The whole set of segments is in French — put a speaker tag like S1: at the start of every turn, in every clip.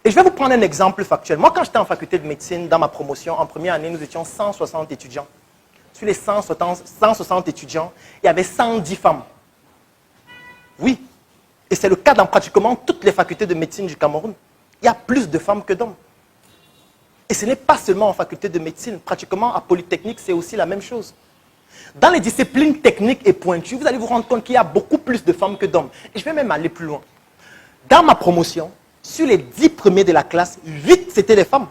S1: Et je vais vous prendre un exemple factuel. Moi, quand j'étais en faculté de médecine, dans ma promotion, en première année, nous étions 160 étudiants. Sur les 160 étudiants, il y avait 110 femmes. Oui. Et c'est le cas dans pratiquement toutes les facultés de médecine du Cameroun. Il y a plus de femmes que d'hommes. Et ce n'est pas seulement en faculté de médecine. Pratiquement à Polytechnique, c'est aussi la même chose. Dans les disciplines techniques et pointues, vous allez vous rendre compte qu'il y a beaucoup plus de femmes que d'hommes. Et je vais même aller plus loin. Dans ma promotion, sur les 10 premiers de la classe, 8 c'était les femmes.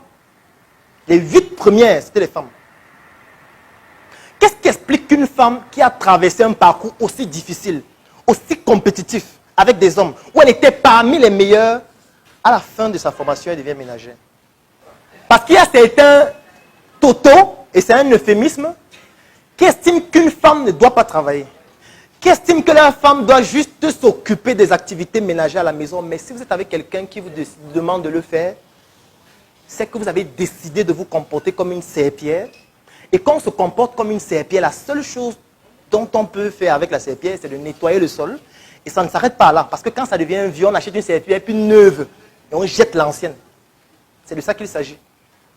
S1: Les 8 premières, c'était les femmes. Qu'est-ce qui explique qu'une femme qui a traversé un parcours aussi difficile, aussi compétitif, avec des hommes, où elle était parmi les meilleurs, à la fin de sa formation, elle devient ménagère? Parce qu'il y a certains totaux, et c'est un euphémisme, qui estiment qu'une femme ne doit pas travailler, qui estiment que la femme doit juste s'occuper des activités ménagères à la maison. Mais si vous êtes avec quelqu'un qui vous demande de le faire, c'est que vous avez décidé de vous comporter comme une serpillière. Et quand on se comporte comme une serpillière, la seule chose dont on peut faire avec la serpillière, c'est de nettoyer le sol. Et ça ne s'arrête pas là, parce que quand ça devient vieux, on achète une serpillière puis neuve, et on jette l'ancienne. C'est de ça qu'il s'agit.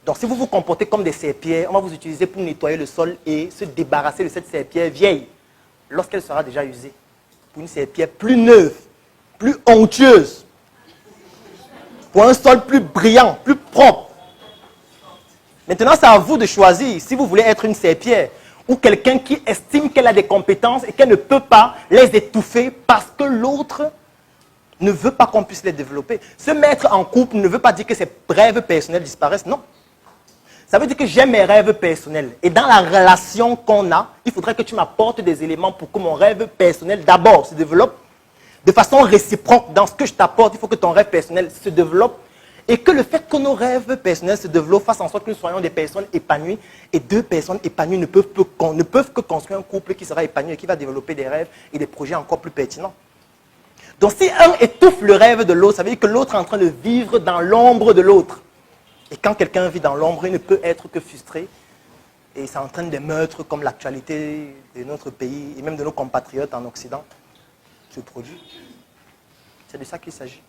S1: Donc si vous vous comportez comme des serpillères, on va vous utiliser pour nettoyer le sol et se débarrasser de cette serpillière vieille, lorsqu'elle sera déjà usée, pour une serpillière plus neuve, plus onctueuse, pour un sol plus brillant, plus propre. Maintenant, c'est à vous de choisir si vous voulez être une serpillière ou quelqu'un qui estime qu'elle a des compétences et qu'elle ne peut pas les étouffer parce que l'autre ne veut pas qu'on puisse les développer. Se mettre en couple ne veut pas dire que ses rêves personnels disparaissent, non. Ça veut dire que j'ai mes rêves personnels. Et dans la relation qu'on a, il faudrait que tu m'apportes des éléments pour que mon rêve personnel d'abord se développe de façon réciproque. Dans ce que je t'apporte, il faut que ton rêve personnel se développe. Et que le fait que nos rêves personnels se développent fasse en sorte que nous soyons des personnes épanouies. Et deux personnes épanouies ne peuvent que construire un couple qui sera épanoui et qui va développer des rêves et des projets encore plus pertinents. Donc si un étouffe le rêve de l'autre, ça veut dire que l'autre est en train de vivre dans l'ombre de l'autre. Et quand quelqu'un vit dans l'ombre, il ne peut être que frustré. Et ça entraîne des meurtres comme l'actualité de notre pays et même de nos compatriotes en Occident se produit. C'est de ça qu'il s'agit.